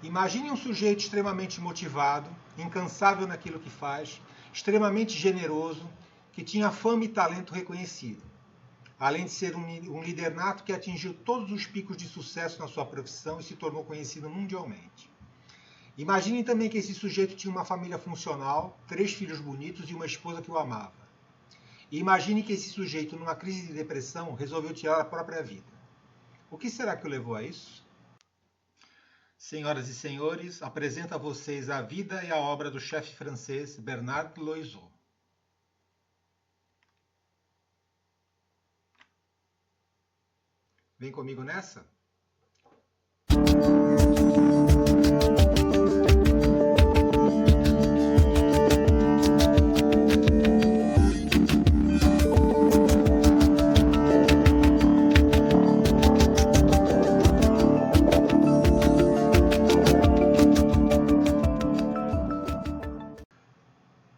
Imagine um sujeito extremamente motivado, incansável naquilo que faz, extremamente generoso, que tinha fama e talento reconhecido. Além de ser um líder nato que atingiu todos os picos de sucesso na sua profissão e se tornou conhecido mundialmente. Imagine também que esse sujeito tinha uma família funcional, 3 filhos bonitos e uma esposa que o amava. E imagine que esse sujeito, numa crise de depressão, resolveu tirar a própria vida. O que será que o levou a isso? Senhoras e senhores, apresento a vocês a vida e a obra do chefe francês Bernard Loiseau. Vem comigo nessa?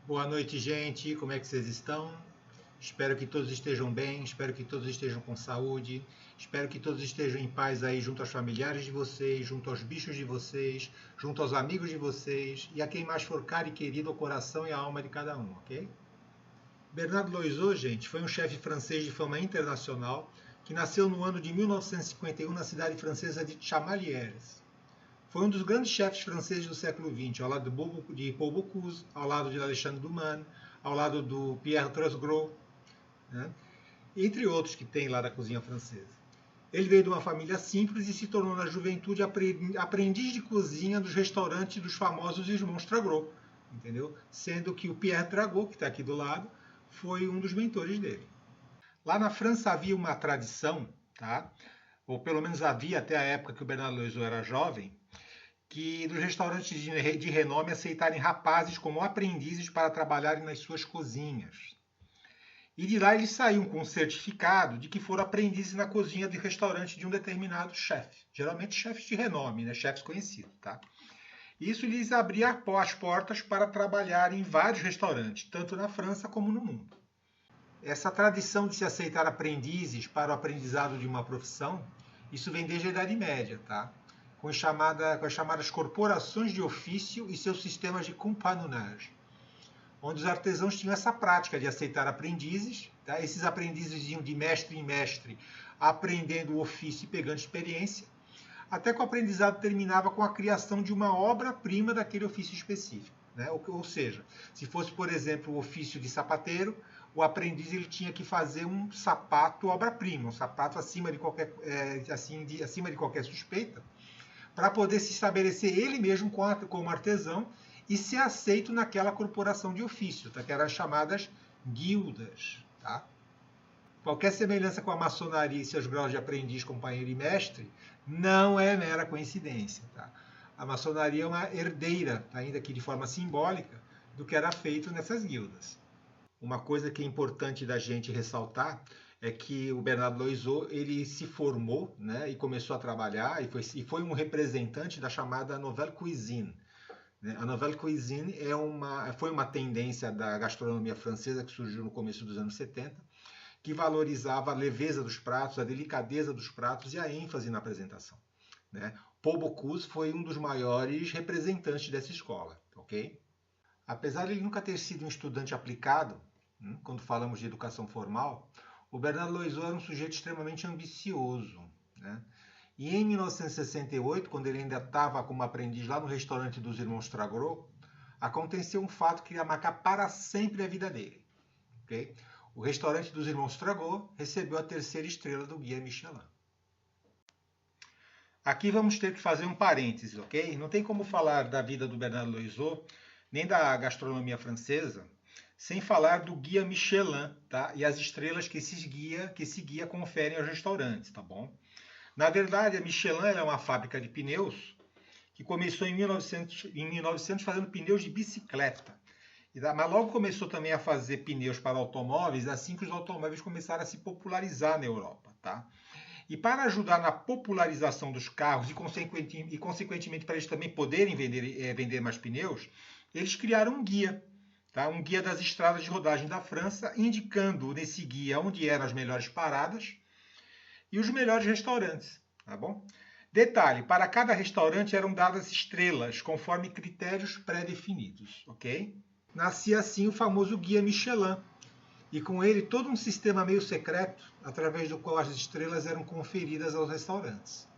Boa noite, gente. Como é que vocês estão? Espero que todos estejam bem, espero que todos estejam com saúde, espero que todos estejam em paz aí junto aos familiares de vocês, junto aos bichos de vocês, junto aos amigos de vocês e a quem mais for caro e querido ao coração e à alma de cada um, ok? Bernard Loiseau, gente, foi um chefe francês de fama internacional que nasceu no ano de 1951 na cidade francesa de Chamalières. Foi um dos grandes chefes franceses do século XX, ao lado de Paul Bocuse, ao lado de Alexandre Dumas, ao lado do Pierre Trosgros, né? Entre outros que tem lá da cozinha francesa. Ele veio de uma família simples e se tornou na juventude aprendiz de cozinha dos restaurantes dos famosos irmãos Tragros, entendeu? Sendo que o Pierre Tragros, que está aqui do lado, foi um dos mentores dele. Lá na França havia uma tradição, tá? Ou pelo menos havia até a época que o Bernard Loiseau era jovem, que dos restaurantes de renome aceitarem rapazes como aprendizes para trabalharem nas suas cozinhas. E de lá eles saíam com um certificado de que foram aprendizes na cozinha de restaurante de um determinado chefe. Geralmente chefes de renome, né? Chefes conhecidos, tá? Isso lhes abria as portas para trabalhar em vários restaurantes, tanto na França como no mundo. Essa tradição de se aceitar aprendizes para o aprendizado de uma profissão, isso vem desde a Idade Média, tá? Com as chamadas corporações de ofício e seus sistemas de compagnonnage, onde os artesãos tinham essa prática de aceitar aprendizes. Tá? Esses aprendizes iam de mestre em mestre, aprendendo o ofício e pegando experiência, até que o aprendizado terminava com a criação de uma obra-prima daquele ofício específico. Né? Ou seja, se fosse, por exemplo, o ofício de sapateiro, o aprendiz ele tinha que fazer um sapato obra-prima, um sapato acima de qualquer suspeita, para poder se estabelecer ele mesmo como artesão e ser aceito naquela corporação de ofício, tá? Que eram as chamadas guildas. Tá? Qualquer semelhança com a maçonaria e seus graus de aprendiz, companheiro e mestre não é mera coincidência. Tá? A maçonaria é uma herdeira, ainda que de forma simbólica, do que era feito nessas guildas. Uma coisa que é importante da gente ressaltar é que o Bernard Loiseau ele se formou, né, e começou a trabalhar e foi um representante da chamada Nouvelle Cuisine. A Nouvelle Cuisine foi uma tendência da gastronomia francesa que surgiu no começo dos anos 70, que valorizava a leveza dos pratos, a delicadeza dos pratos e a ênfase na apresentação. Né? Paul Bocuse foi um dos maiores representantes dessa escola. Okay? Apesar de ele nunca ter sido um estudante aplicado, quando falamos de educação formal, o Bernard Loiseau era um sujeito extremamente ambicioso. Né? E em 1968, quando ele ainda estava como aprendiz lá no restaurante dos irmãos Tragros, aconteceu um fato que ia marcar para sempre a vida dele. Okay? O restaurante dos irmãos Tragros recebeu a 3ª estrela do Guia Michelin. Aqui vamos ter que fazer um parêntese, ok? Não tem como falar da vida do Bernard Loiseau, nem da gastronomia francesa, sem falar do Guia Michelin, tá? E as estrelas que esse guia confere aos restaurantes, tá bom? Na verdade, a Michelin é uma fábrica de pneus que começou em 1900 fazendo pneus de bicicleta. Mas logo começou também a fazer pneus para automóveis, assim que os automóveis começaram a se popularizar na Europa. Tá? E para ajudar na popularização dos carros e consequentemente para eles também poderem vender mais pneus, eles criaram um guia. Tá? Um guia das estradas de rodagem da França, indicando nesse guia onde eram as melhores paradas e os melhores restaurantes, tá bom? Detalhe, para cada restaurante eram dadas estrelas, conforme critérios pré-definidos, ok? Nascia assim o famoso Guia Michelin, e com ele todo um sistema meio secreto, através do qual as estrelas eram conferidas aos restaurantes.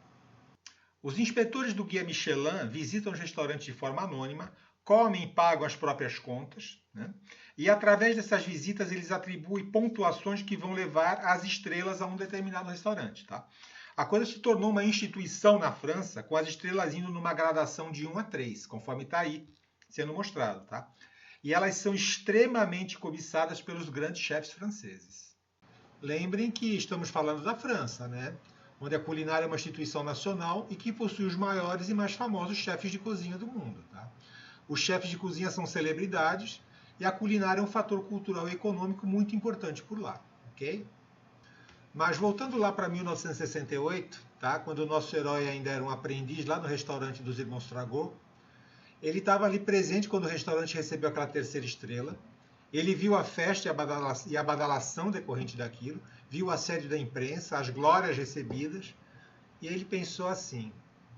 Os inspetores do Guia Michelin visitam os restaurantes de forma anônima, comem e pagam as próprias contas, né? E através dessas visitas eles atribuem pontuações que vão levar as estrelas a um determinado restaurante, tá? A coisa se tornou uma instituição na França, com as estrelas indo numa gradação de 1 a 3, conforme está aí sendo mostrado, tá? E elas são extremamente cobiçadas pelos grandes chefes franceses. Lembrem que estamos falando da França, né? Onde a culinária é uma instituição nacional e que possui os maiores e mais famosos chefes de cozinha do mundo, tá? Os chefes de cozinha são celebridades e a culinária é um fator cultural e econômico muito importante por lá, ok? Mas voltando lá para 1968, tá? Quando o nosso herói ainda era um aprendiz lá no restaurante dos Irmãos Tragot, ele estava ali presente quando o restaurante recebeu aquela terceira estrela. Ele viu a festa e a badalação decorrente daquilo, viu o assédio da imprensa, as glórias recebidas, e ele pensou assim: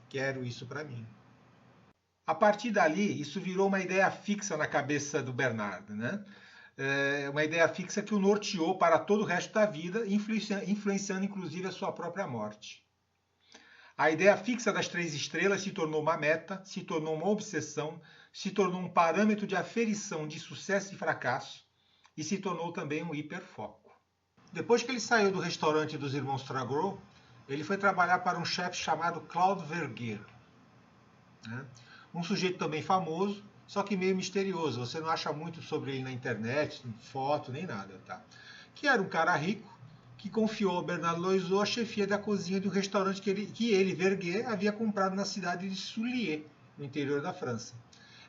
quero isso para mim. A partir dali, isso virou uma ideia fixa na cabeça do Bernard, né? Uma ideia fixa que o norteou para todo o resto da vida, influenciando inclusive a sua própria morte. A ideia fixa das 3 estrelas se tornou uma meta, se tornou uma obsessão, se tornou um parâmetro de aferição de sucesso e fracasso e se tornou também um hiperfoco. Depois que ele saiu do restaurante dos Irmãos Tragot, ele foi trabalhar para um chefe chamado Claude Verguer, né? Um sujeito também famoso, só que meio misterioso. Você não acha muito sobre ele na internet, foto, nem nada, tá? Que era um cara rico, que confiou ao Bernard Loiseau a chefia da cozinha de um restaurante que ele, Verguer, havia comprado na cidade de Soulier, no interior da França.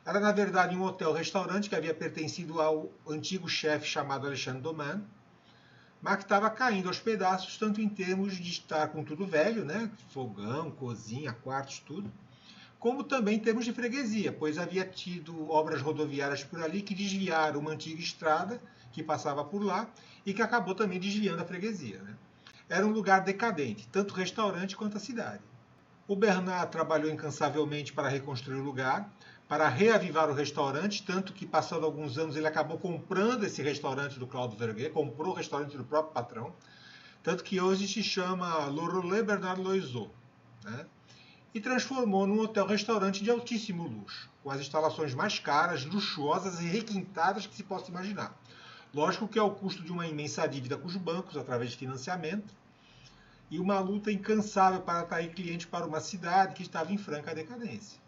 Era, na verdade, um hotel-restaurante que havia pertencido ao antigo chefe chamado Alexandre Domain, mas que estava caindo aos pedaços, tanto em termos de estar com tudo velho, né? Fogão, cozinha, quartos, tudo, como também em termos de freguesia, pois havia tido obras rodoviárias por ali que desviaram uma antiga estrada que passava por lá e que acabou também desviando a freguesia, né? Era um lugar decadente, tanto o restaurante quanto a cidade. O Bernard trabalhou incansavelmente para reconstruir o lugar, para reavivar o restaurante, tanto que, passando alguns anos, ele acabou comprando esse restaurante do Claude Verguer, comprou o restaurante do próprio patrão, tanto que hoje se chama Le Relais Bernard Loiseau, né? E transformou num hotel-restaurante de altíssimo luxo, com as instalações mais caras, luxuosas e requintadas que se possa imaginar. Lógico que ao custo de uma imensa dívida com os bancos, através de financiamento, e uma luta incansável para atrair clientes para uma cidade que estava em franca decadência.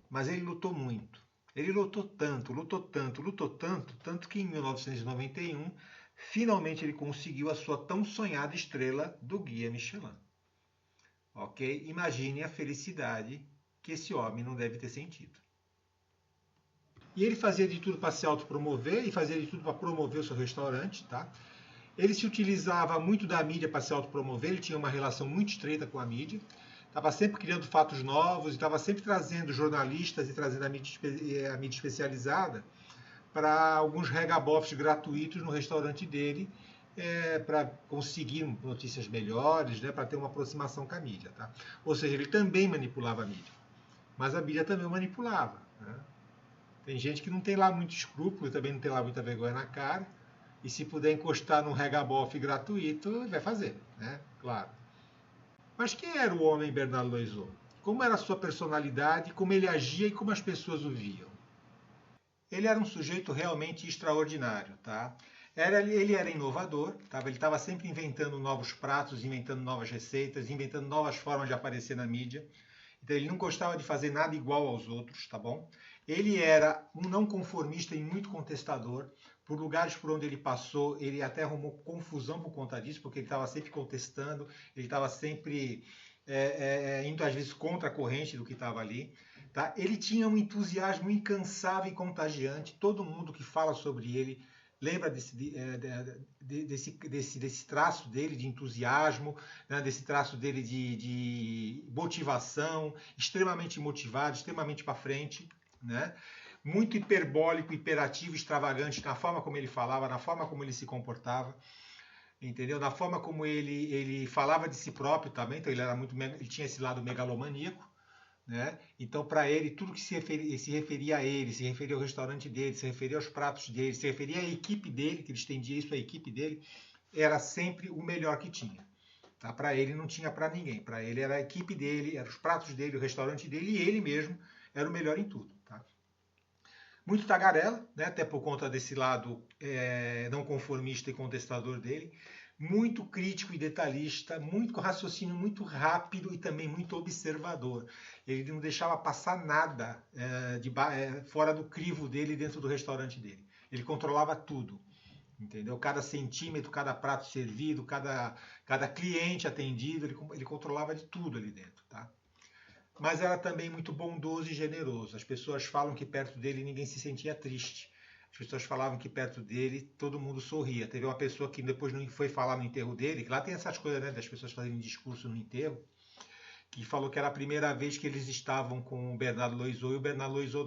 Mas ele lutou muito. Ele lutou tanto, tanto que em 1991, finalmente ele conseguiu a sua tão sonhada estrela do Guia Michelin. Ok? Imagine a felicidade que esse homem não deve ter sentido. E ele fazia de tudo para se autopromover e fazia de tudo para promover o seu restaurante, tá? Ele se utilizava muito da mídia para se autopromover, ele tinha uma relação muito estreita com a mídia, estava sempre criando fatos novos, estava sempre trazendo jornalistas e trazendo a mídia especializada para alguns regabofes gratuitos no restaurante dele, para conseguir notícias melhores, né, para ter uma aproximação com a mídia. Tá? Ou seja, ele também manipulava a mídia, mas a mídia também o manipulava. Né? Tem gente que não tem lá muito escrúpulo, também não tem lá muita vergonha na cara, e se puder encostar num regabofe gratuito, vai fazer, né? Claro. Mas quem era o homem Bernard Loiseau? Como era a sua personalidade, como ele agia e como as pessoas o viam? Ele era um sujeito realmente extraordinário, tá? Ele era inovador, tá? Ele estava sempre inventando novos pratos, inventando novas receitas, inventando novas formas de aparecer na mídia. Então ele não gostava de fazer nada igual aos outros, tá bom? Ele era um não conformista e muito contestador. Por lugares por onde ele passou, ele até arrumou confusão por conta disso, porque ele estava sempre contestando, ele estava sempre indo às vezes contra a corrente do que estava ali. Tá? Ele tinha um entusiasmo incansável e contagiante. Todo mundo que fala sobre ele lembra desse traço dele de entusiasmo, né? Desse traço dele de motivação, extremamente motivado, extremamente para frente, né? Muito hiperbólico, hiperativo, extravagante na forma como ele falava, na forma como ele se comportava. entendeu? Na forma como ele falava de si próprio também, então ele tinha esse lado megalomaníaco, né? Então, para ele, tudo que se referia a ele, se referia ao restaurante dele, se referia aos pratos dele, se referia à equipe dele, que ele estendia isso à equipe dele, era sempre o melhor que tinha. Tá? Para ele não tinha para ninguém. Para ele era a equipe dele, eram os pratos dele, o restaurante dele, e ele mesmo era o melhor em tudo. Tá? Muito tagarela, né? Até por conta desse lado não conformista e contestador dele. Muito crítico e detalhista, muito com raciocínio muito rápido e também muito observador. Ele não deixava passar nada fora do crivo dele dentro do restaurante dele. Ele controlava tudo, entendeu? Cada centímetro, cada prato servido, cada cliente atendido, ele controlava de tudo ali dentro, tá? Mas era também muito bondoso e generoso. As pessoas falam que perto dele ninguém se sentia triste. As pessoas falavam que perto dele todo mundo sorria. Teve uma pessoa que depois não foi falar no enterro dele, que lá tem essas coisas, né, das pessoas fazerem discurso no enterro, que falou que era a primeira vez que eles estavam com o Bernardo Loiseau e o Bernardo Loiseau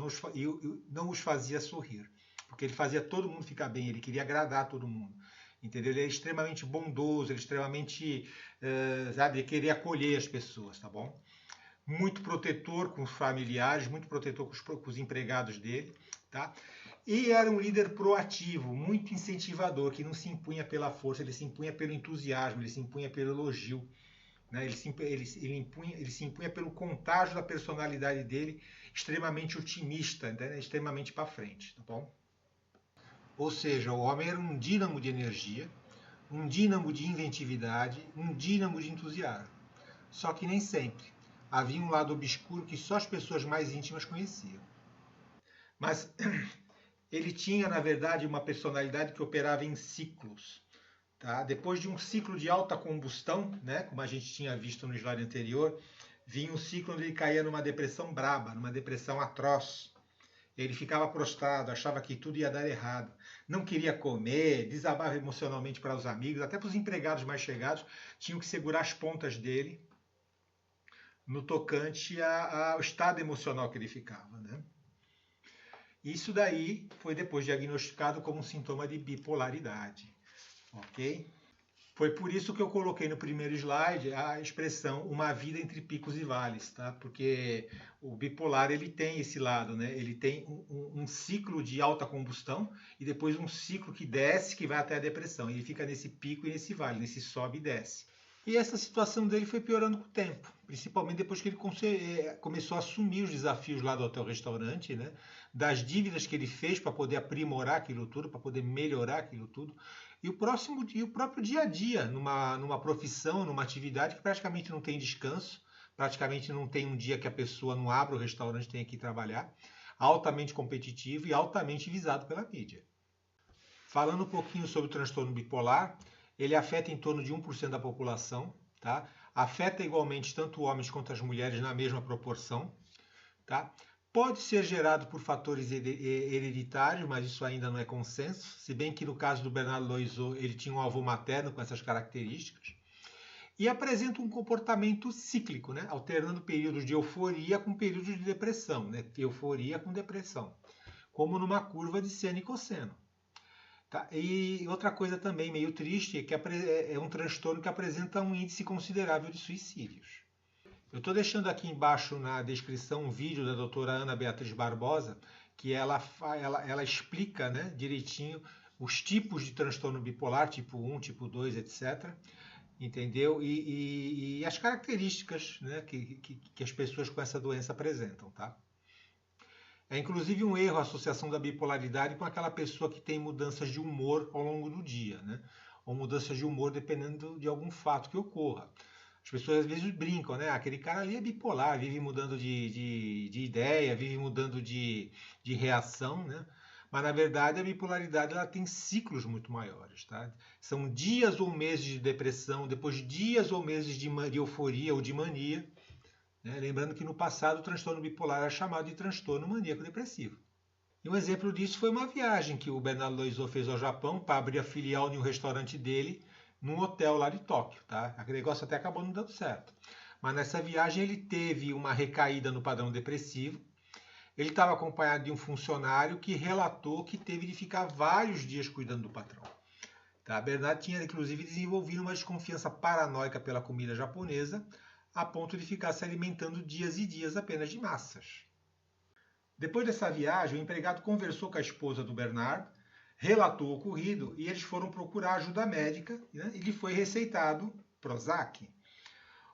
não os fazia sorrir, porque ele fazia todo mundo ficar bem, ele queria agradar todo mundo. Entendeu? Ele é extremamente bondoso, ele é extremamente, ele queria acolher as pessoas, tá bom? Muito protetor com os familiares, muito protetor com os empregados dele, tá? E era um líder proativo, muito incentivador, que não se impunha pela força, ele se impunha pelo entusiasmo, ele se impunha pelo elogio, né? Ele se impunha pelo contágio da personalidade dele, extremamente otimista, né? Extremamente para frente, tá bom? Ou seja, o homem era um dínamo de energia, um dínamo de inventividade, um dínamo de entusiasmo. Só que nem sempre. Havia um lado obscuro que só as pessoas mais íntimas conheciam. Mas ele tinha, na verdade, uma personalidade que operava em ciclos. Tá? Depois de um ciclo de alta combustão, né, como a gente tinha visto no slide anterior, vinha um ciclo onde ele caía numa depressão braba, numa depressão atroz. Ele ficava prostrado, achava que tudo ia dar errado, não queria comer, desabava emocionalmente para os amigos, até para os empregados mais chegados, tinham que segurar as pontas dele no tocante ao estado emocional que ele ficava, né? Isso daí foi depois diagnosticado como um sintoma de bipolaridade, ok? Foi por isso que eu coloquei no primeiro slide a expressão uma vida entre picos e vales, tá? Porque o bipolar ele tem esse lado, né? Ele tem um ciclo de alta combustão e depois um ciclo que desce, que vai até a depressão. Ele fica nesse pico e nesse vale, nesse sobe e desce. E essa situação dele foi piorando com o tempo, principalmente depois que ele começou a assumir os desafios lá do hotel-restaurante, né? Das dívidas que ele fez para poder aprimorar aquilo tudo, para poder melhorar aquilo tudo. E o próprio dia a dia, numa profissão, numa atividade que praticamente não tem descanso, praticamente não tem um dia que a pessoa não abra o restaurante e tenha que ir trabalhar, altamente competitivo e altamente visado pela mídia. Falando um pouquinho sobre o transtorno bipolar, ele afeta em torno de 1% da população, tá? Afeta igualmente tanto homens quanto as mulheres na mesma proporção, tá? Pode ser gerado por fatores hereditários, mas isso ainda não é consenso, se bem que no caso do Bernardo Loiseau ele tinha um avô materno com essas características, e apresenta um comportamento cíclico, né? Alternando períodos de euforia com períodos de depressão, né? Euforia com depressão, como numa curva de seno e cosseno. Tá? E outra coisa também meio triste é que é um transtorno que apresenta um índice considerável de suicídios. Eu estou deixando aqui embaixo na descrição um vídeo da doutora Ana Beatriz Barbosa, que ela explica, né, direitinho os tipos de transtorno bipolar, tipo 1, tipo 2, etc. Entendeu? E as características, né, que as pessoas com essa doença apresentam, tá? É inclusive um erro a associação da bipolaridade com aquela pessoa que tem mudanças de humor ao longo do dia, né? Ou mudanças de humor dependendo de algum fato que ocorra. As pessoas às vezes brincam, né? Aquele cara ali é bipolar, vive mudando de ideia, vive mudando de reação, né? Mas na verdade a bipolaridade ela tem ciclos muito maiores, tá? São dias ou meses de depressão, depois dias ou meses de euforia ou de mania. Né? Lembrando que no passado o transtorno bipolar era chamado de transtorno maníaco-depressivo. E um exemplo disso foi uma viagem que o Bernardo Loiseau fez ao Japão para abrir a filial em um restaurante dele, num hotel lá de Tóquio. Tá? Aquele negócio até acabou não dando certo. Mas nessa viagem ele teve uma recaída no padrão depressivo. Ele estava acompanhado de um funcionário que relatou que teve de ficar vários dias cuidando do patrão. Tá? Bernard tinha, inclusive, desenvolvido uma desconfiança paranoica pela comida japonesa, a ponto de ficar se alimentando dias e dias apenas de massas. Depois dessa viagem, o empregado conversou com a esposa do Bernard, relatou o ocorrido e eles foram procurar ajuda médica, né, e lhe foi receitado Prozac.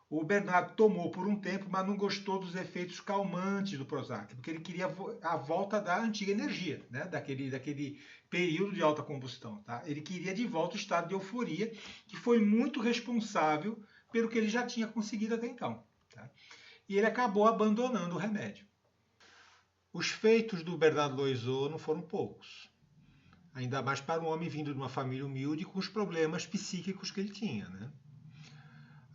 O Bernard tomou por um tempo, mas não gostou dos efeitos calmantes do Prozac, porque ele queria a volta da antiga energia, né, daquele período de alta combustão. Tá? Ele queria de volta o estado de euforia, que foi muito responsável pelo que ele já tinha conseguido até então. Tá? E ele acabou abandonando o remédio. Os feitos do Bernard Loiseau não foram poucos. Ainda mais para um homem vindo de uma família humilde com os problemas psíquicos que ele tinha. Né?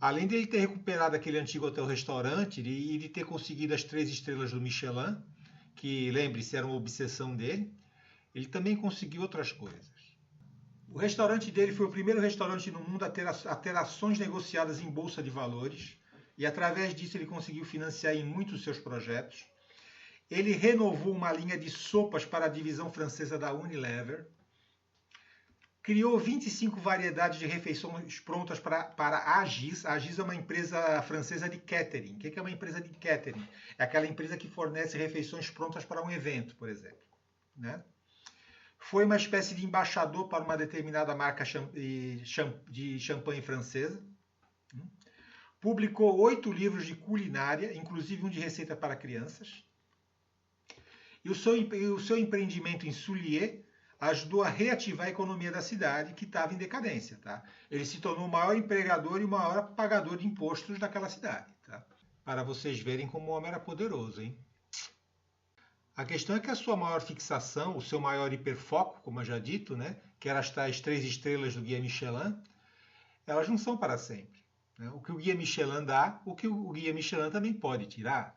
Além de ele ter recuperado aquele antigo hotel-restaurante e de ter conseguido as 3 estrelas do Michelin, que, lembre-se, era uma obsessão dele, ele também conseguiu outras coisas. O restaurante dele foi o primeiro restaurante no mundo a ter ações negociadas em bolsa de valores, e através disso ele conseguiu financiar em muitos seus projetos. Ele renovou uma linha de sopas para a divisão francesa da Unilever. Criou 25 variedades de refeições prontas para a Agis. A Agis é uma empresa francesa de catering. O que é uma empresa de catering? É aquela empresa que fornece refeições prontas para um evento, por exemplo. Né? Foi uma espécie de embaixador para uma determinada marca de champanhe francesa. Publicou 8 livros de culinária, inclusive um de receita para crianças. E o seu empreendimento em Soulier ajudou a reativar a economia da cidade, que estava em decadência. Tá? Ele se tornou o maior empregador e o maior pagador de impostos daquela cidade. Tá? Para vocês verem como o homem era poderoso. Hein? A questão é que a sua maior fixação, o seu maior hiperfoco, como eu já dito, né, que eram as tais 3 estrelas do Guia Michelin, elas não são para sempre. Né? O que o Guia Michelin dá, o que o Guia Michelin também pode tirar.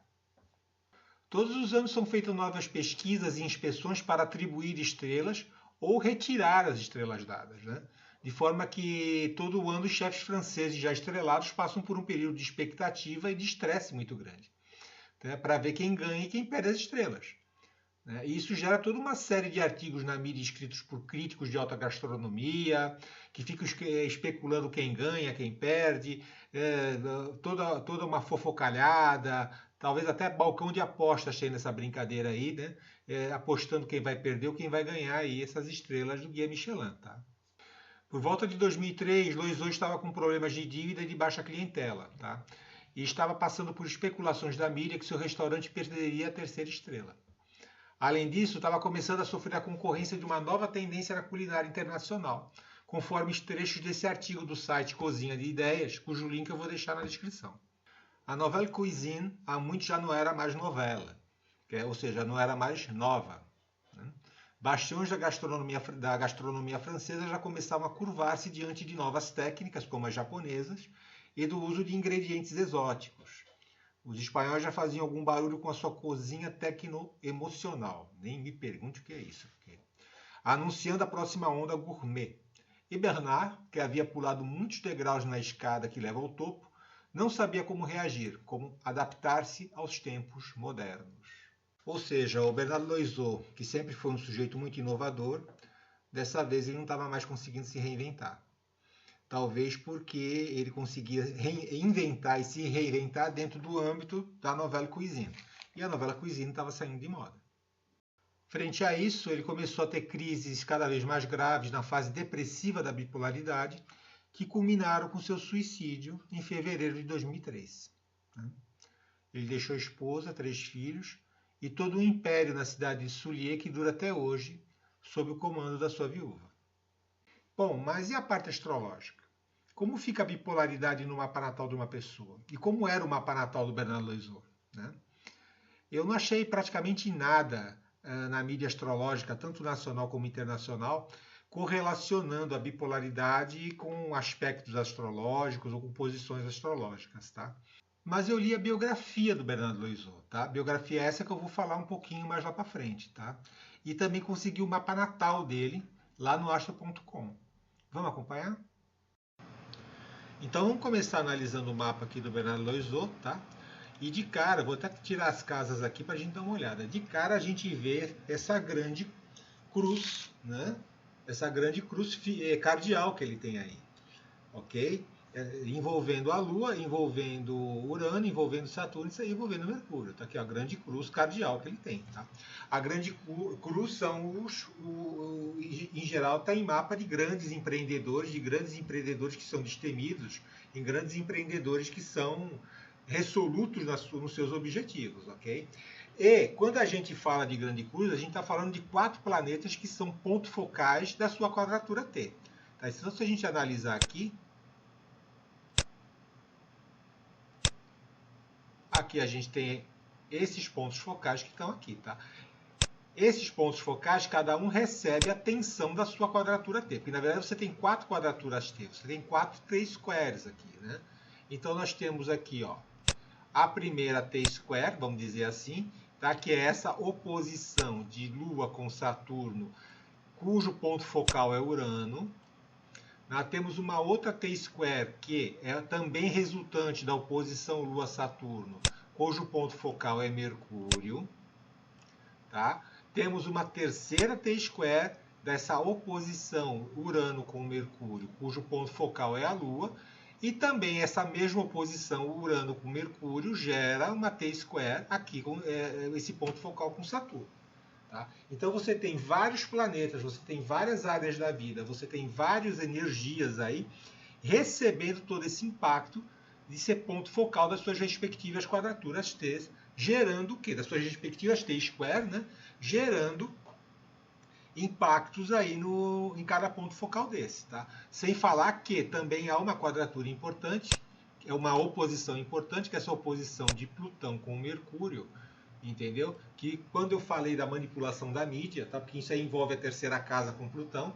Todos os anos são feitas novas pesquisas e inspeções para atribuir estrelas ou retirar as estrelas dadas, né? De forma que todo ano os chefes franceses já estrelados passam por um período de expectativa e de estresse muito grande, né? Para ver quem ganha e quem perde as estrelas. Né? E isso gera toda uma série de artigos na mídia escritos por críticos de alta gastronomia, que ficam especulando quem ganha, quem perde, toda uma fofocalhada, talvez até balcão de apostas tem nessa brincadeira aí, né? Apostando quem vai perder ou quem vai ganhar aí essas estrelas do Guia Michelin. Tá? Por volta de 2003, Loiseau estava com problemas de dívida e de baixa clientela. Tá? E estava passando por especulações da mídia que seu restaurante perderia a 3ª estrela. Além disso, estava começando a sofrer a concorrência de uma nova tendência na culinária internacional, conforme os trechos desse artigo do site Cozinha de Ideias, cujo link eu vou deixar na descrição. A Nouvelle Cuisine há muito já não era mais novela, ou seja, não era mais nova. Né? Bastiões da gastronomia francesa já começavam a curvar-se diante de novas técnicas, como as japonesas, e do uso de ingredientes exóticos. Os espanhóis já faziam algum barulho com a sua cozinha tecno-emocional. Nem me pergunte o que é isso. Anunciando a próxima onda gourmet. E Bernard, que havia pulado muitos degraus na escada que leva ao topo, não sabia como reagir, como adaptar-se aos tempos modernos. Ou seja, o Bernard Loiseau, que sempre foi um sujeito muito inovador, dessa vez ele não estava mais conseguindo se reinventar. Talvez porque ele conseguia inventar e se reinventar dentro do âmbito da Nouvelle Cuisine. E a Nouvelle Cuisine estava saindo de moda. Frente a isso, ele começou a ter crises cada vez mais graves na fase depressiva da bipolaridade, que culminaram com seu suicídio em fevereiro de 2003. Ele deixou a esposa, 3 filhos e todo um império na cidade de Soulier que dura até hoje, sob o comando da sua viúva. Bom, mas e a parte astrológica? Como fica a bipolaridade no mapa natal de uma pessoa? E como era o mapa natal do Bernard Loiseau? Né? Eu não achei praticamente nada na mídia astrológica, tanto nacional como internacional, correlacionando a bipolaridade com aspectos astrológicos ou com posições astrológicas. Tá? Mas eu li a biografia do Bernard Loiseau. Tá? Biografia essa que eu vou falar um pouquinho mais lá para frente. Tá? E também consegui o mapa natal dele lá no astro.com. Vamos acompanhar? Então vamos começar analisando o mapa aqui do Bernard Loiseau, tá? E de cara, vou até tirar as casas aqui para a gente dar uma olhada. De cara a gente vê essa grande cruz, né? essa grande cruz cardial que ele tem aí, ok? Envolvendo a Lua, envolvendo Urano, envolvendo Saturno e envolvendo Mercúrio. Tá aqui a grande cruz cardial que ele tem. Tá? A grande cruz são em geral, está em mapa de grandes empreendedores que são destemidos, em grandes empreendedores que são resolutos nos seus objetivos, ok? E quando a gente fala de grande cruz, a gente está falando de 4 planetas que são pontos focais da sua quadratura T. Tá? Então, se a gente analisar aqui, aqui a gente tem esses pontos focais que estão aqui, tá? Esses pontos focais, cada um recebe a tensão da sua quadratura T. Porque, na verdade, você tem 4 quadraturas T. Você tem 4 T-squares aqui, né? Então, nós temos aqui, ó, a primeira T-square, vamos dizer assim, tá? Que é essa oposição de Lua com Saturno, cujo ponto focal é Urano. Nós temos uma outra T-square, que é também resultante da oposição Lua-Saturno, cujo ponto focal é Mercúrio. Tá? Temos uma terceira T-square dessa oposição Urano com Mercúrio, cujo ponto focal é a Lua. E também essa mesma oposição Urano com Mercúrio gera uma T-square aqui com esse ponto focal com Saturno. Tá? Então você tem vários planetas, você tem várias áreas da vida, você tem várias energias aí recebendo todo esse impacto de ser ponto focal das suas respectivas quadraturas T, gerando o quê? Das suas respectivas T-square, né? Gerando impactos aí em cada ponto focal desse. Tá? Sem falar que também há uma quadratura importante, é uma oposição importante, que é essa oposição de Plutão com Mercúrio, entendeu? Que quando eu falei da manipulação da mídia, tá? Porque isso aí envolve a terceira casa com Plutão,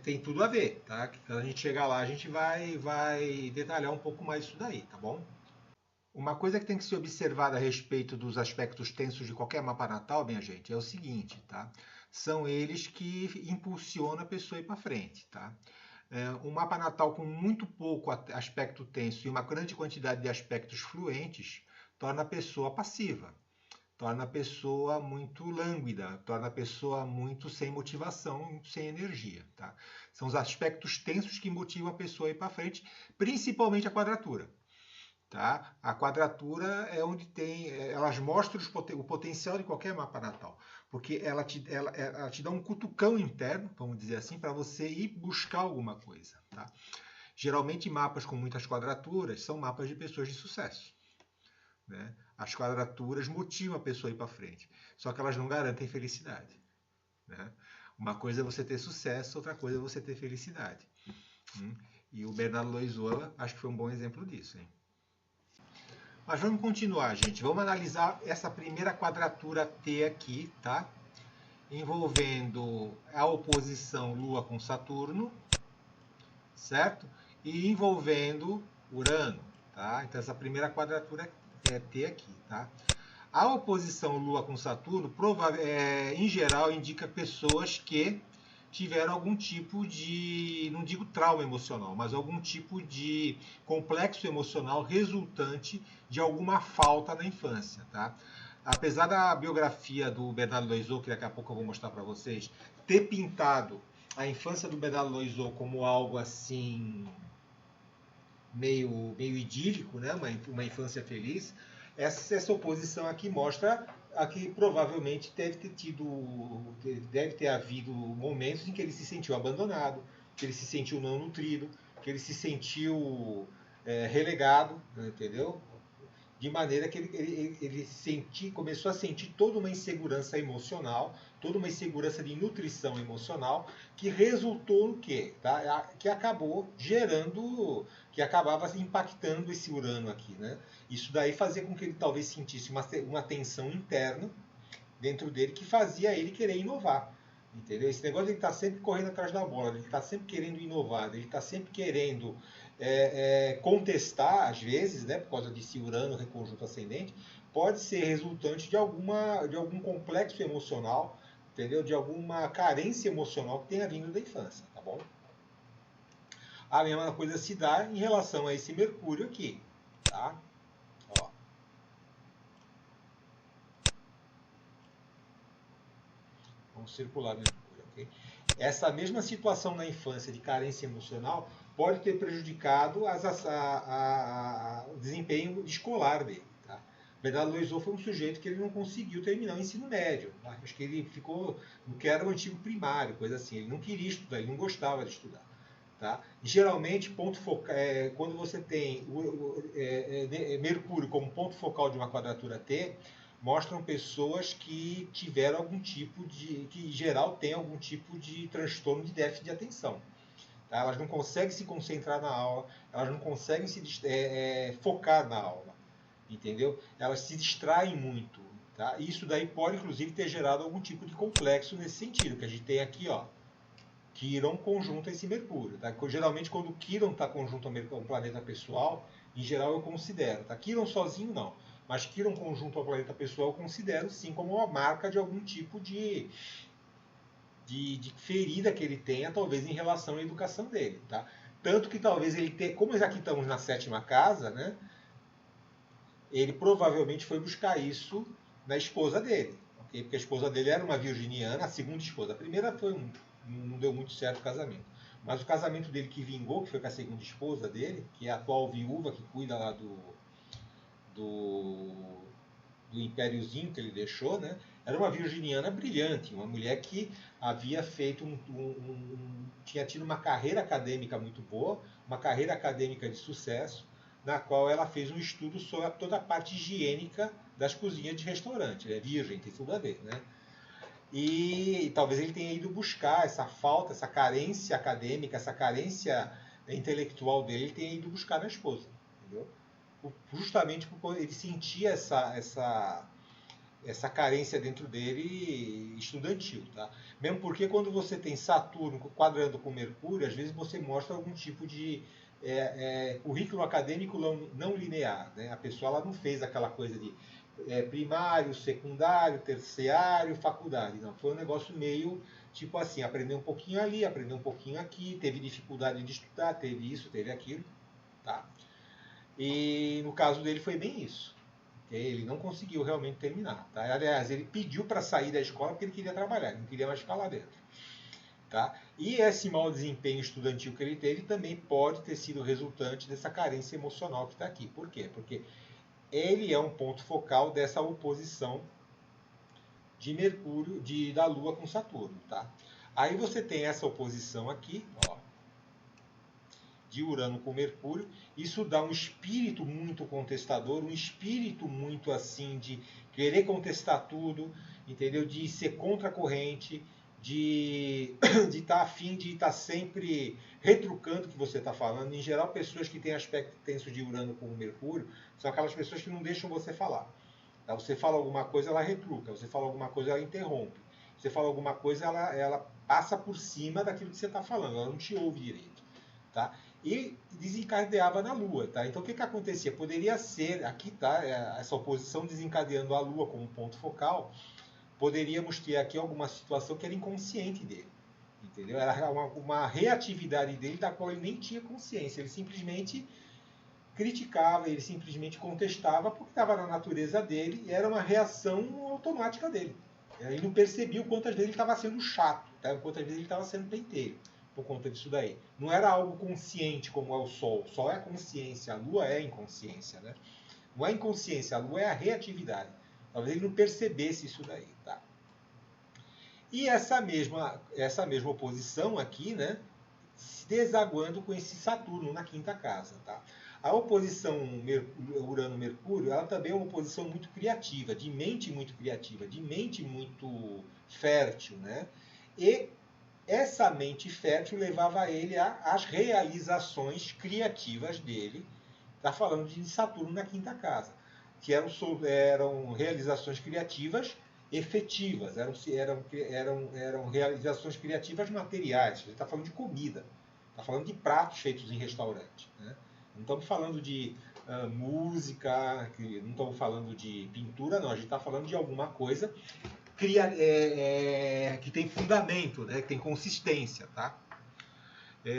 tem tudo a ver, tá? Quando a gente chegar lá, a gente vai detalhar um pouco mais isso daí, tá bom? Uma coisa que tem que ser observada a respeito dos aspectos tensos de qualquer mapa natal, minha gente, é o seguinte, tá? São eles que impulsionam a pessoa a ir para frente, tá? Um mapa natal com muito pouco aspecto tenso e uma grande quantidade de aspectos fluentes torna a pessoa passiva, torna a pessoa muito lânguida, torna a pessoa muito sem motivação, sem energia, tá? São os aspectos tensos que motivam a pessoa a ir para frente, principalmente a quadratura. Tá? A quadratura é onde elas mostram o potencial de qualquer mapa natal, porque ela te dá um cutucão interno, vamos dizer assim, para você ir buscar alguma coisa. Tá? Geralmente mapas com muitas quadraturas são mapas de pessoas de sucesso. Né? As quadraturas motivam a pessoa a ir para frente, só que elas não garantem felicidade. Né? Uma coisa é você ter sucesso, outra coisa é você ter felicidade. E o Bernardo Loyola acho que foi um bom exemplo disso. Hein? Mas vamos continuar, gente. Vamos analisar essa primeira quadratura T aqui, tá? Envolvendo a oposição Lua com Saturno, certo? E envolvendo Urano, tá? Então essa primeira quadratura é T aqui, tá? A oposição Lua com Saturno, em geral, indica pessoas que tiveram algum tipo de, não digo trauma emocional, mas algum tipo de complexo emocional resultante de alguma falta na infância, tá? Apesar da biografia do Bernardo Loiseau, que daqui a pouco eu vou mostrar para vocês, ter pintado a infância do Bernardo Loiseau como algo assim meio idílico, né? Uma infância feliz, essa oposição aqui mostra que provavelmente deve ter havido momentos em que ele se sentiu abandonado, que ele se sentiu não nutrido, que ele se sentiu relegado, entendeu? De maneira que ele começou a sentir toda uma insegurança emocional, toda uma insegurança de nutrição emocional, que resultou no quê? Tá? Que acabou gerando, que acabava impactando esse Urano aqui, né? Isso daí fazia com que ele talvez sentisse uma tensão interna dentro dele que fazia ele querer inovar. Entendeu? Esse negócio de ele estar sempre correndo atrás da bola, ele está sempre querendo inovar, ele está sempre querendo contestar, às vezes, né, por causa desse Urano reconjunto ascendente, pode ser resultante de algum complexo emocional, entendeu? De alguma carência emocional que tenha vindo da infância, tá bom? A mesma coisa se dá em relação a esse Mercúrio aqui, tá? Ó. Vamos circular Mercúrio. Okay? Essa mesma situação na infância de carência emocional pode ter prejudicado o desempenho escolar dele. Tá? Bernardo Loiseau foi um sujeito que ele não conseguiu terminar o ensino médio. Tá? Acho que ele ficou no que era o antigo primário, coisa assim. Ele não queria estudar, ele não gostava de estudar. Tá? Geralmente, quando você tem Mercúrio como ponto focal de uma quadratura T, mostram pessoas que tiveram algum tipo de, que em geral tem algum tipo de transtorno de déficit de atenção. Tá? Elas não conseguem se concentrar na aula, elas não conseguem se focar na aula, entendeu? Elas se distraem muito. Tá? Isso daí pode, inclusive, ter gerado algum tipo de complexo nesse sentido, que a gente tem aqui, ó, Quirón conjunto a esse Mercúrio. Tá? Geralmente, quando o Quirón está conjunto ao planeta pessoal, em geral eu considero. Tá? Quirón sozinho não, mas Quirón conjunto ao planeta pessoal eu considero sim como uma marca de algum tipo de ferida que ele tenha, talvez em relação à educação dele. Tá? Tanto que talvez ele tenha, como aqui estamos na 7ª casa, né, ele provavelmente foi buscar isso na esposa dele. Okay? Porque a esposa dele era uma virginiana, a segunda esposa. A primeira não deu muito certo o casamento. Mas o casamento dele que vingou, que foi com a segunda esposa dele, que é a atual viúva que cuida lá do impériozinho que ele deixou, né? Era uma virginiana brilhante, uma mulher que havia feito tinha tido uma carreira acadêmica muito boa, uma carreira acadêmica de sucesso, na qual ela fez um estudo sobre toda a parte higiênica das cozinhas de restaurante. Ele é virgem, tem tudo a ver, né? E talvez ele tenha ido buscar essa falta, essa carência acadêmica, essa carência intelectual dele, ele tenha ido buscar na esposa, entendeu? Justamente porque ele sentia essa carência dentro dele estudantil. Tá? Mesmo porque quando você tem Saturno quadrando com Mercúrio, às vezes você mostra algum tipo de currículo acadêmico não linear. Né? A pessoa ela não fez aquela coisa de primário, secundário, terciário, faculdade. Não, foi um negócio meio tipo assim, aprender um pouquinho ali, aprender um pouquinho aqui, teve dificuldade de estudar, teve isso, teve aquilo. Tá? E no caso dele foi bem isso. Ele não conseguiu realmente terminar. Tá? Aliás, ele pediu para sair da escola porque ele queria trabalhar, ele não queria mais ficar lá dentro. Tá? E esse mau desempenho estudantil que ele teve também pode ter sido resultante dessa carência emocional que está aqui. Por quê? Porque ele é um ponto focal dessa oposição de Mercúrio, da Lua com Saturno. Tá? Aí você tem essa oposição aqui, ó, de Urano com Mercúrio, isso dá um espírito muito contestador, um espírito muito assim de querer contestar tudo, entendeu? De ser contra a corrente, de estar afim de estar sempre retrucando o que você está falando. Em geral, pessoas que têm aspecto tenso de Urano com Mercúrio são aquelas pessoas que não deixam você falar. Tá? Você fala alguma coisa, ela retruca. Você fala alguma coisa, ela interrompe. Você fala alguma coisa, ela passa por cima daquilo que você está falando. Ela não te ouve direito. Tá? E desencadeava na Lua. Tá? Então o que acontecia? Poderia ser, aqui tá, essa oposição desencadeando a Lua como ponto focal, poderíamos ter aqui alguma situação que era inconsciente dele. Entendeu? Era uma reatividade dele da qual ele nem tinha consciência. Ele simplesmente criticava, ele simplesmente contestava porque estava na natureza dele e era uma reação automática dele. Ele não percebia o quantas vezes ele estava sendo chato, tá? O quantas vezes ele estava sendo penteiro por conta disso daí. Não era algo consciente como é o Sol. O Sol é a consciência, a Lua é a inconsciência. Né? Não é a inconsciência, a Lua é a reatividade. Talvez ele não percebesse isso daí. Tá? E essa mesma oposição aqui, né, se desaguando com esse Saturno na 5ª casa. Tá? A oposição Urano-Mercúrio, ela também é uma oposição muito criativa, de mente muito criativa, de mente muito fértil. Né? E essa mente fértil levava ele às realizações criativas dele. Está falando de Saturno na 5ª casa, que eram realizações criativas efetivas, eram realizações criativas materiais. A gente está falando de comida, está falando de pratos feitos em restaurante. Né? Não estamos falando de música, não estamos falando de pintura, não. A gente está falando de alguma coisa que tem fundamento, né? Que tem consistência, tá?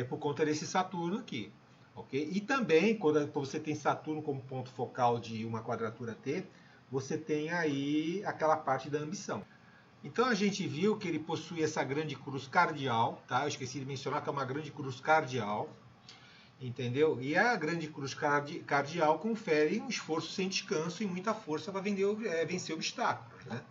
Por conta desse Saturno aqui. Okay? E também, quando você tem Saturno como ponto focal de uma quadratura T, você tem aí aquela parte da ambição. Então a gente viu que ele possui essa grande cruz cardial, tá? Eu esqueci de mencionar que é uma grande cruz cardial, entendeu? E a grande cruz cardial confere um esforço sem descanso e muita força para vencer obstáculos, né?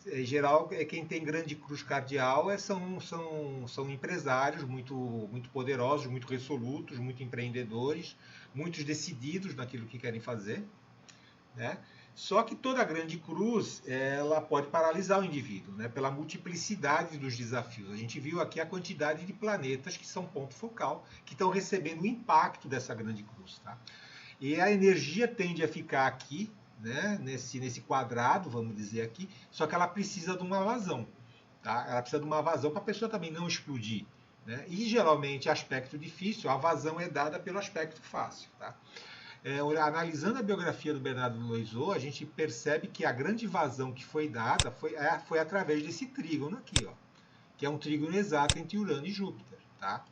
Em geral, quem tem grande cruz cardial são empresários muito poderosos, muito resolutos, muito empreendedores, muito decididos naquilo que querem fazer, né? Só que toda grande cruz ela pode paralisar o indivíduo, né? Pela multiplicidade dos desafios. A gente viu aqui a quantidade de planetas que são ponto focal, que estão recebendo o impacto dessa grande cruz. Tá? E a energia tende a ficar aqui, né? nesse quadrado, vamos dizer aqui, só que ela precisa de uma vazão. Tá? Ela precisa de uma vazão para a pessoa também não explodir. Né? E geralmente, aspecto difícil, a vazão é dada pelo aspecto fácil. Tá? Analisando a biografia do Bernardo Loiseau, a gente percebe que a grande vazão que foi dada foi através desse trígono aqui, ó, que é um trígono exato entre Urano e Júpiter. Tá?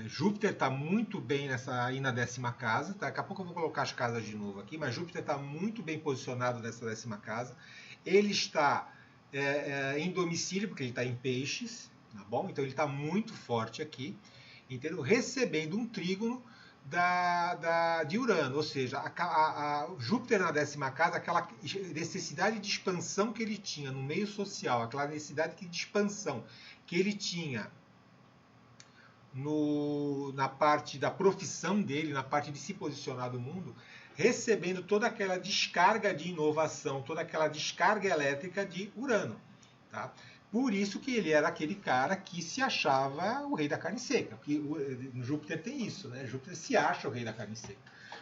Júpiter está muito bem aí na 10ª casa. Tá? Daqui a pouco eu vou colocar as casas de novo aqui, mas Júpiter está muito bem posicionado nessa 10ª casa. Ele está em domicílio, porque ele está em peixes, tá bom? Então ele está muito forte aqui. Entendeu? Recebendo um trígono de Urano, ou seja, Júpiter na 10ª casa, aquela necessidade de expansão que ele tinha no meio social, aquela necessidade de expansão que ele tinha na parte da profissão dele, na parte de se posicionar no mundo, recebendo toda aquela descarga de inovação, toda aquela descarga elétrica de Urano. Tá? Por isso que ele era aquele cara que se achava o rei da carne seca. Porque Júpiter tem isso, né? Júpiter se acha o rei da carne seca.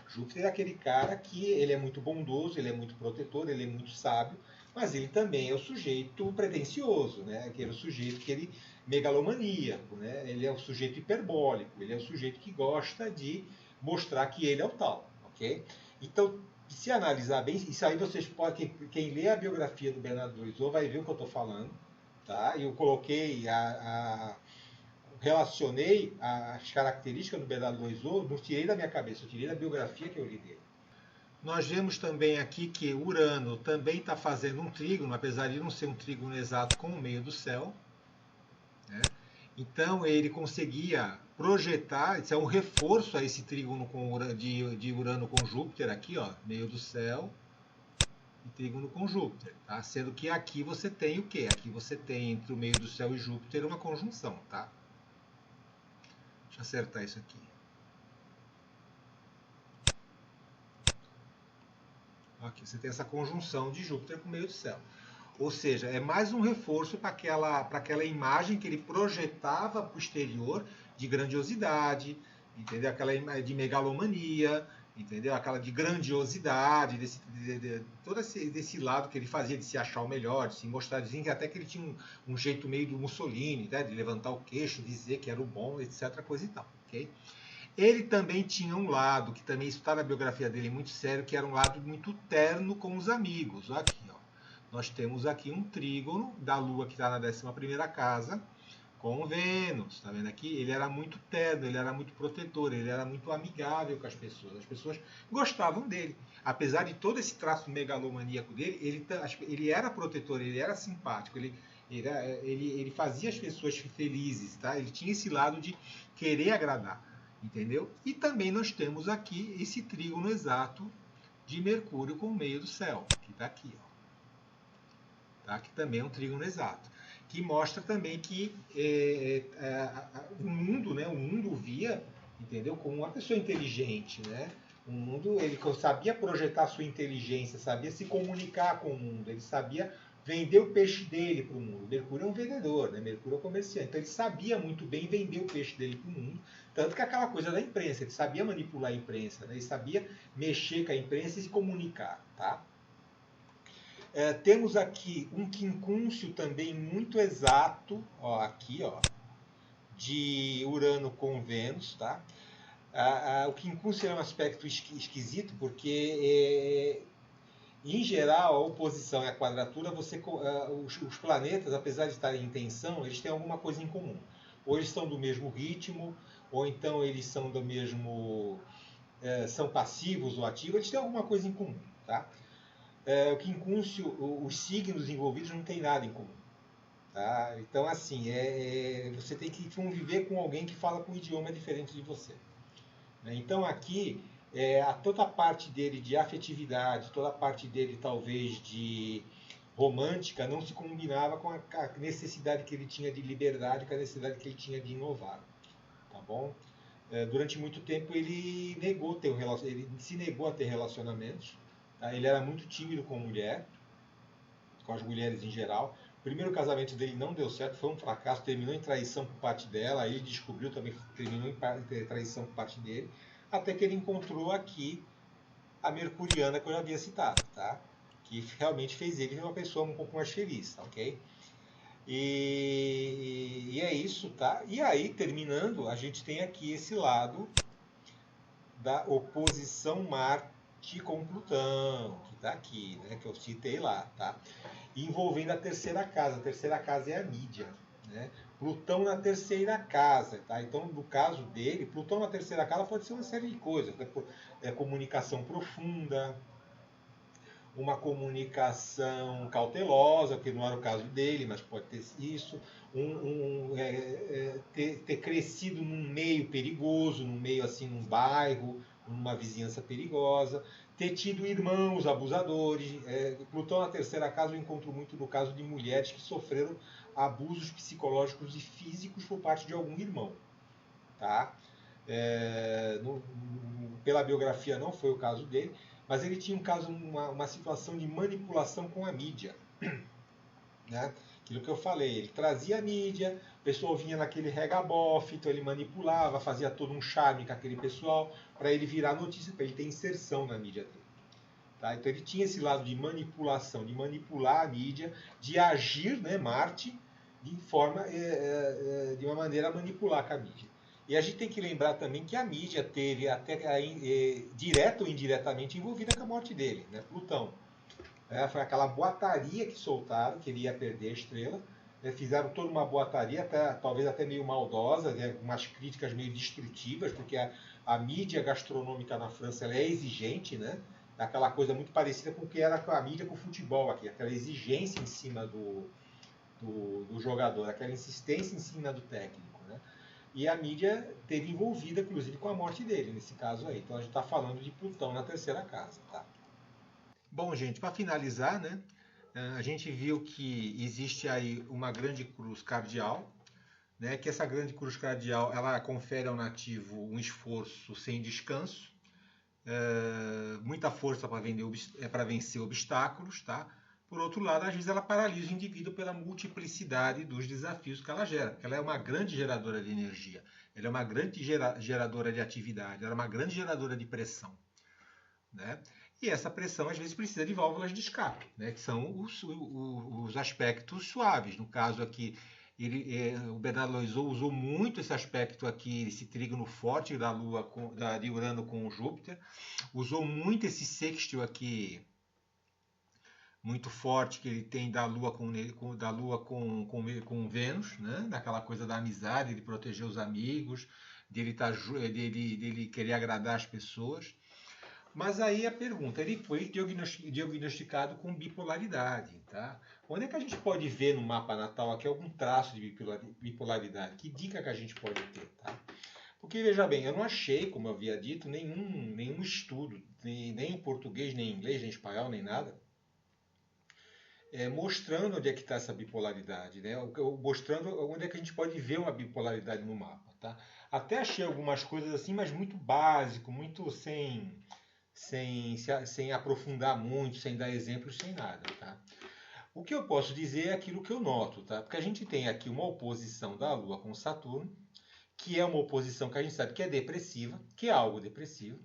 Júpiter é aquele cara que ele é muito bondoso, ele é muito protetor, ele é muito sábio, mas ele também é o sujeito pretensioso, né? Aquele é o sujeito que ele megalomaníaco, né? Ele é o sujeito hiperbólico, ele é o sujeito que gosta de mostrar que ele é o tal, ok? Então, se analisar bem, isso aí vocês podem, quem lê a biografia do Bernardo Loiseau vai ver o que eu estou falando. Tá? Eu coloquei, relacionei as características do Bernardo Loiseau, não tirei da minha cabeça, eu tirei da biografia que eu li dele. Nós vemos também aqui que Urano também está fazendo um trígono, apesar de não ser um trígono exato com o meio do céu. Né? Então ele conseguia projetar, isso é um reforço a esse trígono de Urano com Júpiter aqui, ó, meio do céu. E trígono com Júpiter, tá? Sendo que aqui você tem o quê? Aqui você tem entre o meio do céu e Júpiter uma conjunção, tá? Deixa eu acertar isso aqui. Aqui você tem essa conjunção de Júpiter com o meio do céu. Ou seja, é mais um reforço para aquela imagem que ele projetava para o exterior de grandiosidade, entendeu? Aquela de megalomania, entendeu? Aquela de grandiosidade, todo desse lado que ele fazia de se achar o melhor, de se mostrar, dizem que até que ele tinha um jeito meio do Mussolini, né? De levantar o queixo, dizer que era o bom, etc, coisa e tal, ok? Ele também tinha um lado, que também isso está na biografia dele muito sério, que era um lado muito terno com os amigos. Aqui, ó. Nós temos aqui um trígono da Lua que está na 11ª casa, com Vênus, tá vendo aqui? Ele era muito terno, ele era muito protetor, ele era muito amigável com as pessoas gostavam dele. Apesar de todo esse traço megalomaníaco dele, ele era protetor, ele era simpático, ele fazia as pessoas felizes, tá? Ele tinha esse lado de querer agradar, entendeu? E também nós temos aqui esse trígono exato de Mercúrio com o meio do céu, que está aqui, ó. Tá? Que também é um trígono exato. Que mostra também que o mundo, né, o mundo via, entendeu, como uma pessoa inteligente, né? O mundo, ele sabia projetar sua inteligência, sabia se comunicar com o mundo, ele sabia vender o peixe dele para o mundo. Mercúrio é um vendedor, né? Mercúrio é um comerciante, então ele sabia muito bem vender o peixe dele para o mundo, tanto que aquela coisa da imprensa, ele sabia manipular a imprensa, né? Ele sabia mexer com a imprensa e se comunicar, tá? Temos aqui um quincúncio também muito exato, ó, aqui, ó, de Urano com Vênus, tá? O quincúncio é um aspecto esquisito porque, em geral, a oposição e a quadratura, os planetas, apesar de estarem em tensão, eles têm alguma coisa em comum. Ou eles estão do mesmo ritmo, ou então eles são do mesmo, são passivos ou ativos, eles têm alguma coisa em comum, tá? o quincúncio, os signos envolvidos não tem nada em comum. Tá? Então, assim, você tem que conviver com alguém que fala com um idioma diferente de você. Né? Então, aqui, toda a parte dele de afetividade, toda a parte dele, talvez, de romântica, não se combinava com a necessidade que ele tinha de liberdade, com a necessidade que ele tinha de inovar. Tá bom? Durante muito tempo, ele se negou a ter relacionamentos. Tá? Ele era muito tímido com mulher, com as mulheres em geral. O primeiro casamento dele não deu certo, foi um fracasso, terminou em traição por parte dela, aí ele descobriu também que terminou em traição por parte dele, até que ele encontrou aqui a mercuriana que eu já havia citado, tá? Que realmente fez ele uma pessoa um pouco mais feliz, tá, ok? E é isso, tá? E aí, terminando, a gente tem aqui esse lado da oposição Marte com Plutão, que está aqui, né? Que eu citei lá, tá? Envolvendo a terceira casa. A terceira casa é a mídia, né? Plutão na terceira casa, tá? Então, no caso dele, Plutão na terceira casa pode ser uma série de coisas, né? Comunicação profunda, uma comunicação cautelosa, que não era o caso dele, mas pode ter isso, ter crescido num meio perigoso, num meio assim, num bairro, numa vizinhança perigosa, ter tido irmãos abusadores. Plutão na terceira casa eu encontro muito no caso de mulheres que sofreram abusos psicológicos e físicos por parte de algum irmão. Tá? Pela biografia não foi o caso dele, mas ele tinha uma situação de manipulação com a mídia. Né? Aquilo que eu falei, ele trazia a mídia, o pessoal vinha naquele regabof, então ele manipulava, fazia todo um charme com aquele pessoal, para ele virar notícia, para ele ter inserção na mídia dele. Tá? Então ele tinha esse lado de manipulação, de manipular a mídia, de agir, né, Marte, de uma maneira a manipular com a mídia. E a gente tem que lembrar também que a mídia teve até direta ou indiretamente envolvida com a morte dele, né? Plutão. Foi aquela boataria que soltaram, que ele ia perder a estrela. Fizeram toda uma boataria, talvez até meio maldosa, né? Umas críticas meio destrutivas, porque a mídia gastronômica na França ela é exigente, né? Aquela coisa muito parecida com o que era a mídia com o futebol aqui, aquela exigência em cima do jogador, aquela insistência em cima do técnico, né? E a mídia teve envolvida, inclusive, com a morte dele, nesse caso aí. Então a gente está falando de Plutão na terceira casa, tá? Bom, gente, para finalizar, né? A gente viu que existe aí uma grande cruz cardial, né? Que essa grande cruz cardial ela confere ao nativo um esforço sem descanso, muita força para vencer obstáculos, tá? Por outro lado, às vezes ela paralisa o indivíduo pela multiplicidade dos desafios que ela gera, porque ela é uma grande geradora de energia, ela é uma grande geradora de atividade, ela é uma grande geradora de pressão, né? E essa pressão às vezes precisa de válvulas de escape, né? Que são os aspectos suaves. No caso aqui, o Bernardo Loiseau usou muito esse aspecto aqui, esse trígono forte da Lua, de Urano com Júpiter, usou muito esse sextil aqui muito forte que ele tem da Lua com Vênus, né? Daquela coisa da amizade, de proteger os amigos, dele querer agradar as pessoas. Mas aí a pergunta, ele foi diagnosticado com bipolaridade, tá? Onde é que a gente pode ver no mapa natal aqui algum traço de bipolaridade? Que dica que a gente pode ter, tá? Porque, veja bem, eu não achei, como eu havia dito, nenhum estudo, nem em português, nem em inglês, nem em espanhol, nem nada, mostrando onde é que está essa bipolaridade, né? Mostrando onde é que a gente pode ver uma bipolaridade no mapa, tá? Até achei algumas coisas assim, mas muito básico, muito sem aprofundar muito, sem dar exemplos, sem nada, tá? O que eu posso dizer é aquilo que eu noto, tá? Porque a gente tem aqui uma oposição da Lua com Saturno, que é uma oposição que a gente sabe que é depressiva, que é algo depressivo,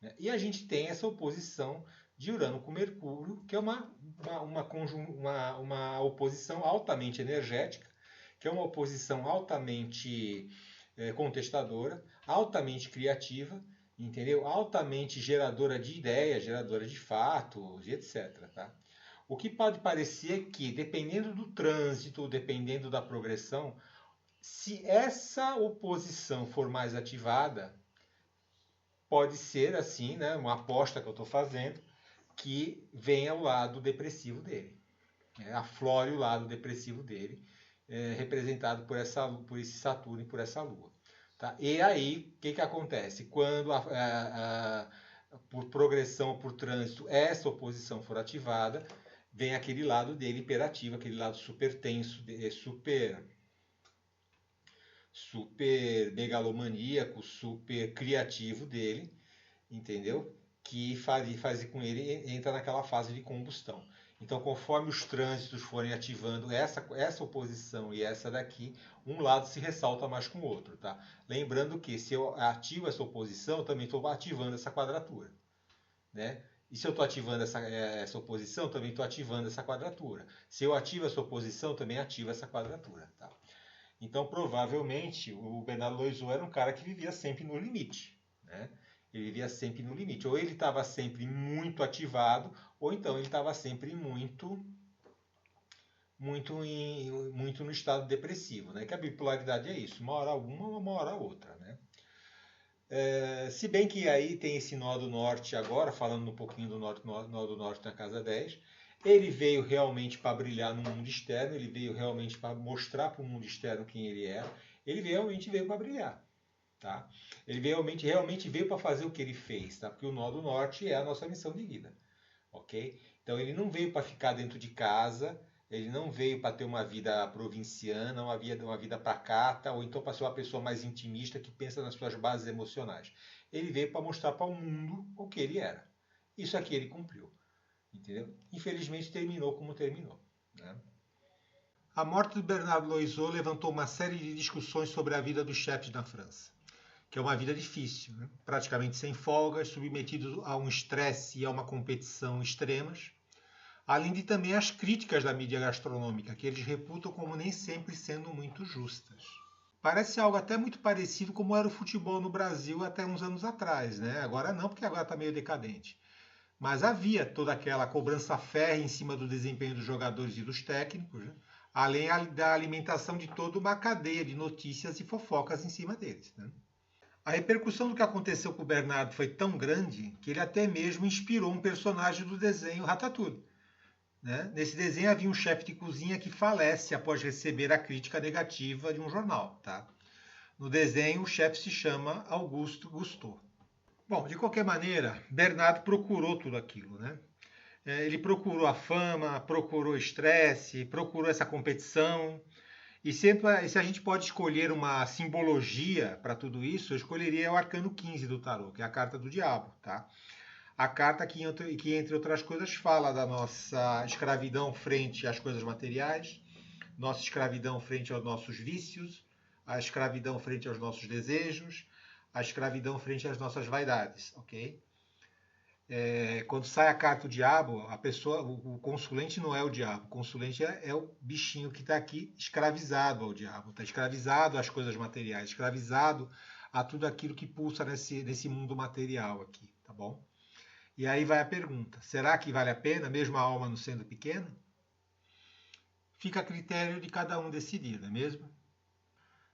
né? E a gente tem essa oposição de Urano com Mercúrio, que é uma oposição altamente energética, que é uma oposição altamente contestadora, altamente criativa, entendeu? Altamente geradora de ideias, geradora de fatos, etc. Tá? O que pode parecer que, dependendo do trânsito, dependendo da progressão, se essa oposição for mais ativada, pode ser assim, né, uma aposta que eu estou fazendo, que venha o lado depressivo dele, aflore o lado depressivo dele, representado por esse Saturno e por essa Lua. Tá? E aí, o que acontece? Quando, por progressão, por trânsito, essa oposição for ativada, vem aquele lado dele hiperativo, aquele lado super tenso, super megalomaníaco, super criativo dele, entendeu? Que faz com ele entra naquela fase de combustão. Então, conforme os trânsitos forem ativando essa oposição e essa daqui, um lado se ressalta mais com o outro, tá? Lembrando que se eu ativo essa oposição, eu também estou ativando essa quadratura, né? E se eu estou ativando essa oposição, também estou ativando essa quadratura. Se eu ativo essa oposição, também ativo essa quadratura, tá? Então, provavelmente, o Bernardo Loiseau era um cara que vivia sempre no limite, né? Ele vivia sempre no limite. Ou ele estava sempre muito ativado, ou então ele estava sempre muito no estado depressivo, né? Que a bipolaridade é isso, uma hora uma hora outra, né? Se bem que aí tem esse nó do norte agora, falando um pouquinho do nó do norte na casa 10, ele veio realmente para brilhar no mundo externo, ele veio realmente para mostrar para o mundo externo quem ele era, ele realmente veio para brilhar. Tá? Ele realmente veio para fazer o que ele fez, tá? Porque o nó do norte é a nossa missão de vida, ok? Então ele não veio para ficar dentro de casa, ele não veio para ter uma vida provinciana, uma vida pacata, ou então para ser uma pessoa mais intimista que pensa nas suas bases emocionais. Ele veio para mostrar para o mundo o que ele era. Isso aqui ele cumpriu, entendeu? Infelizmente terminou como terminou, né? A morte de Bernardo Loiseau levantou uma série de discussões sobre a vida dos chefes na França, que é uma vida difícil, né? Praticamente sem folgas, submetido a um estresse e a uma competição extremas, além de também as críticas da mídia gastronômica, que eles reputam como nem sempre sendo muito justas. Parece algo até muito parecido como era o futebol no Brasil até uns anos atrás, né? Agora não, porque agora está meio decadente. Mas havia toda aquela cobrança férrea em cima do desempenho dos jogadores e dos técnicos, né? Além da alimentação de toda uma cadeia de notícias e fofocas em cima deles, né? A repercussão do que aconteceu com o Bernardo foi tão grande que ele até mesmo inspirou um personagem do desenho Ratatouille, né? Nesse desenho havia um chefe de cozinha que falece após receber a crítica negativa de um jornal. Tá? No desenho, o chefe se chama Augusto Gusteau. Bom, de qualquer maneira, Bernardo procurou tudo aquilo, né? Ele procurou a fama, procurou o estresse, procurou essa competição. E sempre, se a gente pode escolher uma simbologia para tudo isso, eu escolheria o arcano 15 do tarô, que é a carta do diabo, tá? A carta que, entre outras coisas, fala da nossa escravidão frente às coisas materiais, nossa escravidão frente aos nossos vícios, a escravidão frente aos nossos desejos, a escravidão frente às nossas vaidades, ok? Quando sai a carta do diabo, a pessoa, o consulente não é o diabo, o consulente é o bichinho que está aqui escravizado ao diabo, está escravizado às coisas materiais, escravizado a tudo aquilo que pulsa nesse mundo material aqui, tá bom? E aí vai a pergunta, será que vale a pena, mesmo a alma não sendo pequena? Fica a critério de cada um decidir, não é mesmo?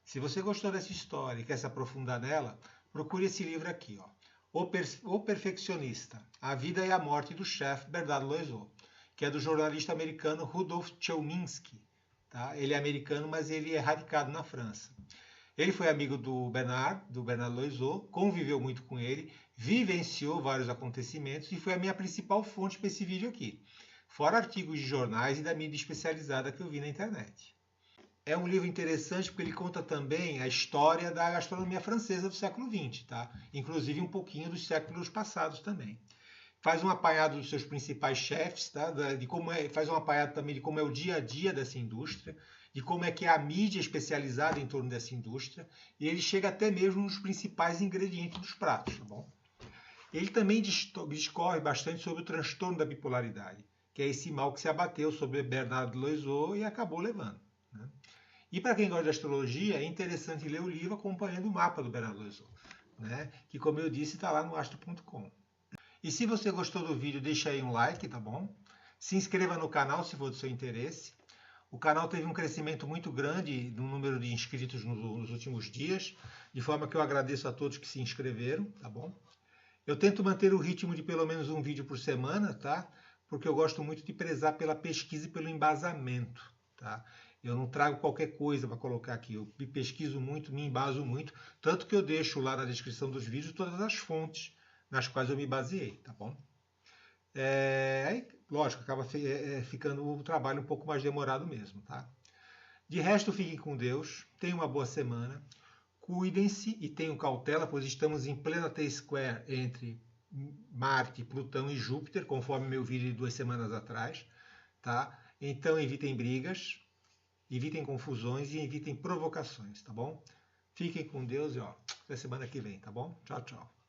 Se você gostou dessa história e quer se aprofundar nela, procure esse livro aqui, ó. O Perfeccionista, A Vida e a Morte do Chefe Bernardo Loiseau, que é do jornalista americano Rudolf Chelminsky. Tá? Ele é americano, mas ele é radicado na França. Ele foi amigo do Bernardo Loiseau, conviveu muito com ele, vivenciou vários acontecimentos e foi a minha principal fonte para esse vídeo aqui, fora artigos de jornais e da mídia especializada que eu vi na internet. É um livro interessante porque ele conta também a história da gastronomia francesa do século XX, tá? Inclusive um pouquinho dos séculos passados também. Faz um apanhado dos seus principais chefes, tá? Faz um apanhado também de como é o dia a dia dessa indústria, de como é que é a mídia especializada em torno dessa indústria, e ele chega até mesmo nos principais ingredientes dos pratos, tá bom? Ele também discorre bastante sobre o transtorno da bipolaridade, que é esse mal que se abateu sobre Bernardo Loiseau e acabou levando, né? E para quem gosta de astrologia, é interessante ler o livro acompanhando o mapa do Bernardo Loiseau, né? Que, como eu disse, está lá no astro.com. E se você gostou do vídeo, deixa aí um like, tá bom? Se inscreva no canal se for do seu interesse. O canal teve um crescimento muito grande no número de inscritos nos últimos dias, de forma que eu agradeço a todos que se inscreveram, tá bom? Eu tento manter o ritmo de pelo menos um vídeo por semana, tá? Porque eu gosto muito de prezar pela pesquisa e pelo embasamento, tá? Eu não trago qualquer coisa para colocar aqui. Eu me pesquiso muito, me embaso muito, tanto que eu deixo lá na descrição dos vídeos todas as fontes nas quais eu me baseei, tá bom? Aí, lógico, acaba ficando o trabalho um pouco mais demorado mesmo, tá? De resto, fiquem com Deus, tenham uma boa semana, cuidem-se e tenham cautela, pois estamos em plena T-square entre Marte, Plutão e Júpiter, conforme meu vídeo de 2 semanas atrás, tá? Então evitem brigas, evitem confusões e evitem provocações, tá bom? Fiquem com Deus e ó, até semana que vem, tá bom? Tchau, tchau.